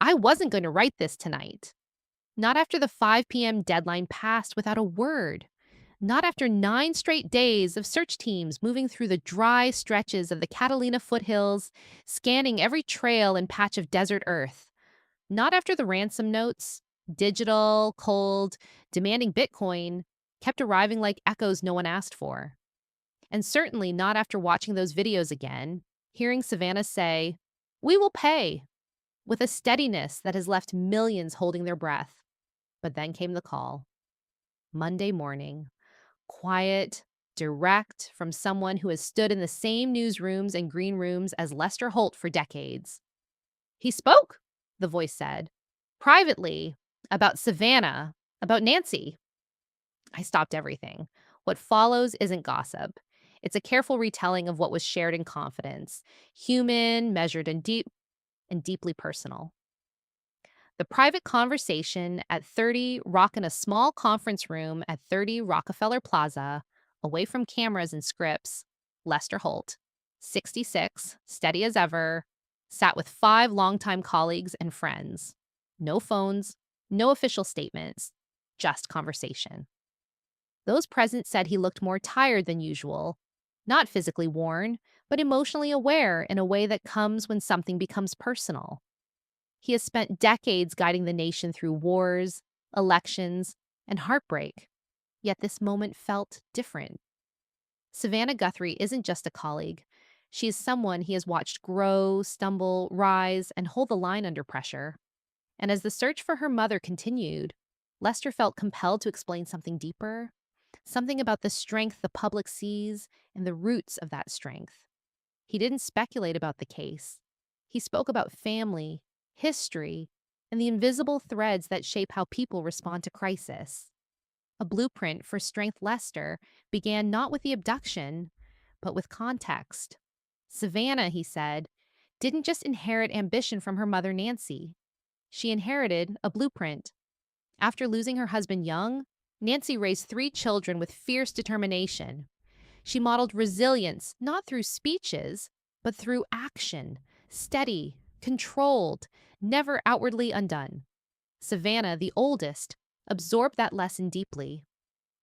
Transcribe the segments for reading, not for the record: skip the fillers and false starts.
I wasn't going to write this tonight. Not after the 5 p.m. deadline passed without a word. Not after 9 straight days of search teams moving through the dry stretches of the Catalina foothills, scanning every trail and patch of desert earth. Not after the ransom notes, digital, cold, demanding Bitcoin, kept arriving like echoes no one asked for. And certainly not after watching those videos again, hearing Savannah say, "We will pay," with a steadiness that has left millions holding their breath. But then came the call. Monday morning. Quiet, direct, from someone who has stood in the same newsrooms and green rooms as Lester Holt for decades. "He spoke," the voice said, "privately, about Savannah, about Nancy." I stopped everything. What follows isn't gossip. It's a careful retelling of what was shared in confidence, human, measured, and deeply personal. The private conversation at 30 Rock in a small conference room at 30 Rockefeller Plaza, away from cameras and scripts. Lester Holt, 66, steady as ever, sat with 5 longtime colleagues and friends. No phones, no official statements, just conversation. Those present said he looked more tired than usual, not physically worn, but emotionally aware in a way that comes when something becomes personal. He has spent decades guiding the nation through wars, elections, and heartbreak. Yet this moment felt different. Savannah Guthrie isn't just a colleague. She is someone he has watched grow, stumble, rise, and hold the line under pressure. And as the search for her mother continued, Lester felt compelled to explain something deeper, something about the strength the public sees and the roots of that strength. He didn't speculate about the case. He spoke about family, history, and the invisible threads that shape how people respond to crisis. A blueprint for strength Lester began not with the abduction, but with context. Savannah, he said, didn't just inherit ambition from her mother Nancy. She inherited a blueprint. After losing her husband young, Nancy raised 3 children with fierce determination. She modeled resilience not through speeches, but through action, steady, controlled, never outwardly undone. Savannah, the oldest, absorbed that lesson deeply.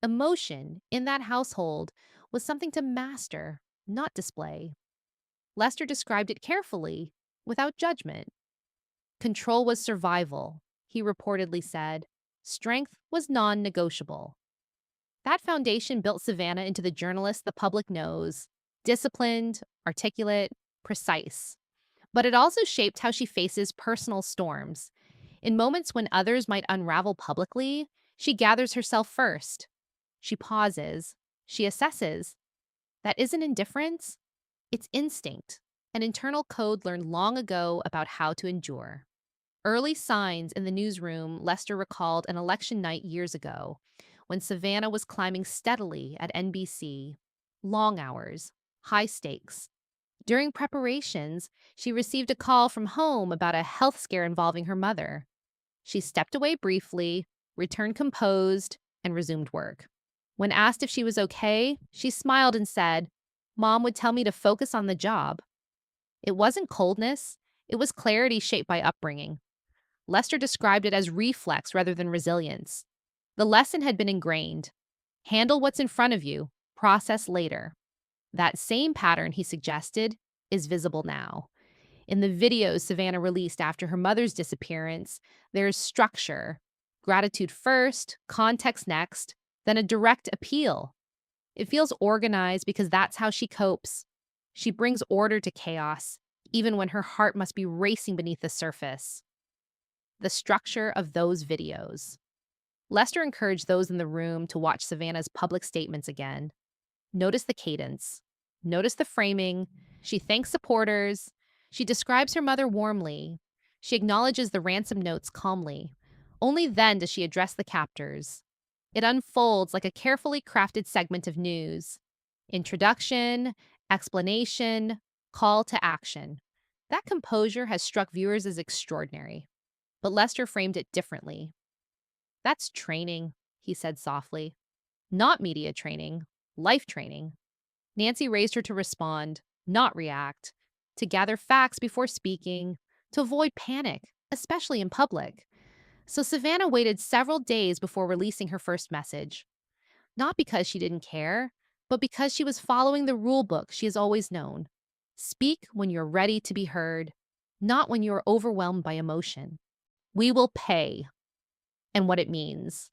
Emotion in that household was something to master, not display. Lester described it carefully, without judgment. Control was survival, he reportedly said. Strength was non-negotiable. That foundation built Savannah into the journalist the public knows, disciplined, articulate, precise. But it also shaped how she faces personal storms. In moments when others might unravel publicly, she gathers herself first. She pauses. She assesses. That isn't indifference. It's instinct, an internal code learned long ago about how to endure. Early signs in the newsroom, Lester recalled an election night years ago when Savannah was climbing steadily at NBC. Long hours, high stakes. During preparations, she received a call from home about a health scare involving her mother. She stepped away briefly, returned composed, and resumed work. When asked if she was okay, she smiled and said, "Mom would tell me to focus on the job." It wasn't coldness, it was clarity shaped by upbringing. Lester described it as reflex rather than resilience. The lesson had been ingrained. Handle what's in front of you, process later. That same pattern, he suggested, is visible now. In the videos Savannah released after her mother's disappearance, there's structure. Gratitude first, context next, then a direct appeal. It feels organized because that's how she copes. She brings order to chaos, even when her heart must be racing beneath the surface. The structure of those videos. Lester encouraged those in the room to watch Savannah's public statements again. Notice the cadence. Notice the framing. She thanks supporters. She describes her mother warmly. She acknowledges the ransom notes calmly. Only then does she address the captors. It unfolds like a carefully crafted segment of news. Introduction, explanation, call to action. That composure has struck viewers as extraordinary. But Lester framed it differently. "That's training," he said softly. "Not media training, life training." Nancy raised her to respond, not react, to gather facts before speaking, to avoid panic, especially in public. So Savannah waited several days before releasing her first message, not because she didn't care, but because she was following the rule book she has always known. Speak when you're ready to be heard, not when you're overwhelmed by emotion. We will pay, and what it means.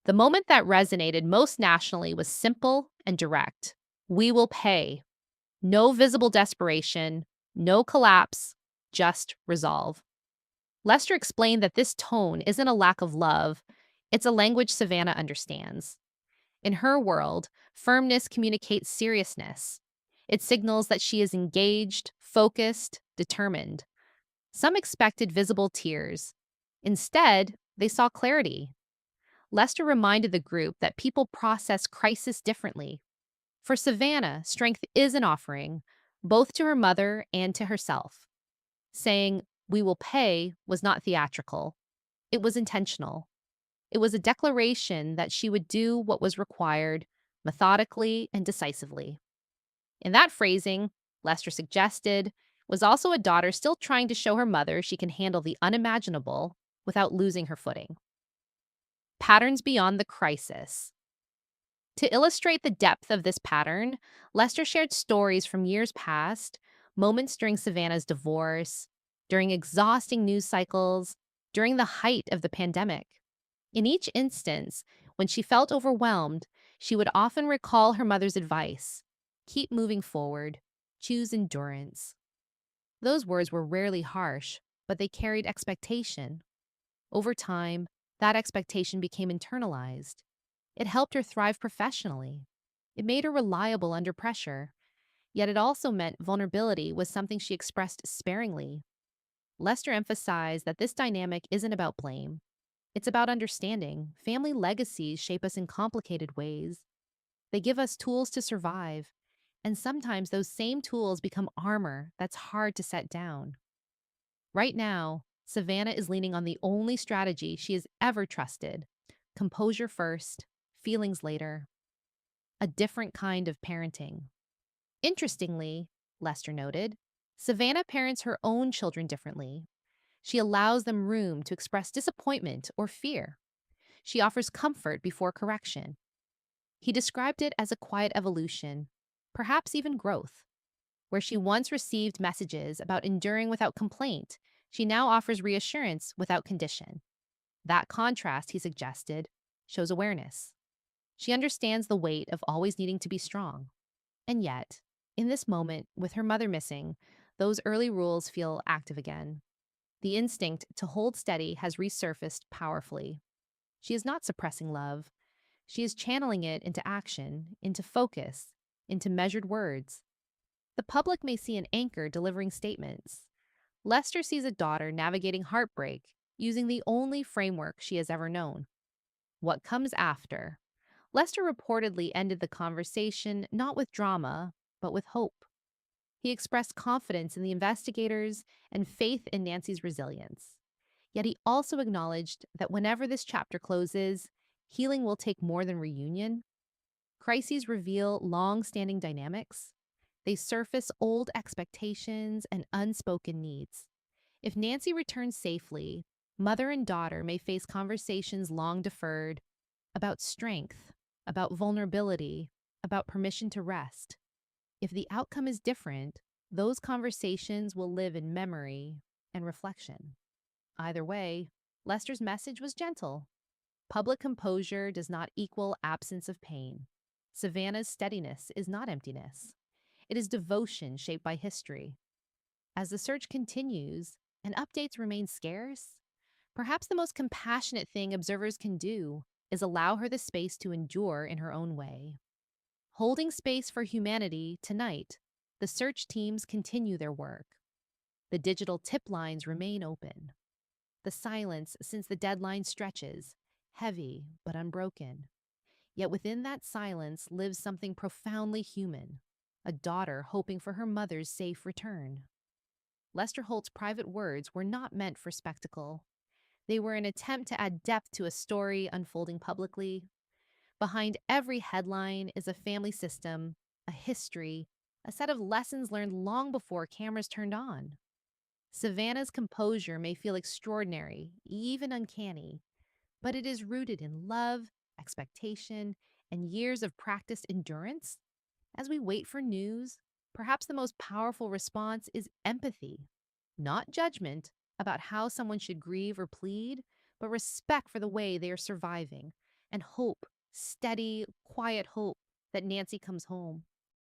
The moment that resonated most nationally was simple and direct. We will pay. No visible desperation, no collapse, just resolve. Lester explained that this tone isn't a lack of love, it's a language Savannah understands. In her world, firmness communicates seriousness. It signals that she is engaged, focused, determined. Some expected visible tears. Instead, they saw clarity. Lester reminded the group that people process crisis differently. For Savannah, strength is an offering, both to her mother and to herself. Saying, "We will pay," was not theatrical. It was intentional. It was a declaration that she would do what was required, methodically and decisively. In that phrasing, Lester suggested, was also a daughter still trying to show her mother she can handle the unimaginable without losing her footing. Patterns beyond the crisis. To illustrate the depth of this pattern, Lester shared stories from years past, moments during Savannah's divorce, during exhausting news cycles, during the height of the pandemic. In each instance, when she felt overwhelmed, she would often recall her mother's advice: keep moving forward, choose endurance. Those words were rarely harsh, but they carried expectation. Over time, that expectation became internalized. It helped her thrive professionally. It made her reliable under pressure, yet it also meant vulnerability was something she expressed sparingly. Lester emphasized that this dynamic isn't about blame. It's about understanding. Family legacies shape us in complicated ways. They give us tools to survive, and sometimes those same tools become armor that's hard to set down. Right now, Savannah is leaning on the only strategy she has ever trusted: composure first, feelings later. A different kind of parenting. Interestingly, Lester noted, Savannah parents her own children differently. She allows them room to express disappointment or fear. She offers comfort before correction. He described it as a quiet evolution, perhaps even growth. Where she once received messages about enduring without complaint, she now offers reassurance without condition. That contrast, he suggested, shows awareness. She understands the weight of always needing to be strong. And yet, in this moment, with her mother missing, those early rules feel active again. The instinct to hold steady has resurfaced powerfully. She is not suppressing love. She is channeling it into action, into focus, into measured words. The public may see an anchor delivering statements. Lester sees a daughter navigating heartbreak using the only framework she has ever known. What comes after? Lester reportedly ended the conversation not with drama, but with hope. He expressed confidence in the investigators and faith in Nancy's resilience. Yet he also acknowledged that whenever this chapter closes, healing will take more than reunion. Crises reveal long-standing dynamics. They surface old expectations and unspoken needs. If Nancy returns safely, mother and daughter may face conversations long deferred about strength, about vulnerability, about permission to rest. If the outcome is different, those conversations will live in memory and reflection. Either way, Lester's message was gentle. Public composure does not equal absence of pain. Savannah's steadiness is not emptiness. It is devotion shaped by history. As the search continues and updates remain scarce, perhaps the most compassionate thing observers can do is allow her the space to endure in her own way. Holding space for humanity, tonight, the search teams continue their work. The digital tip lines remain open. The silence since the deadline stretches, heavy but unbroken. Yet within that silence lives something profoundly human, a daughter hoping for her mother's safe return. Lester Holt's private words were not meant for spectacle. They were an attempt to add depth to a story unfolding publicly. Behind every headline is a family system, a history, a set of lessons learned long before cameras turned on. Savannah's composure may feel extraordinary, even uncanny, but it is rooted in love, expectation, and years of practiced endurance. As we wait for news, perhaps the most powerful response is empathy, not judgment about how someone should grieve or plead, but respect for the way they are surviving, and hope, steady, quiet hope that Nancy comes home.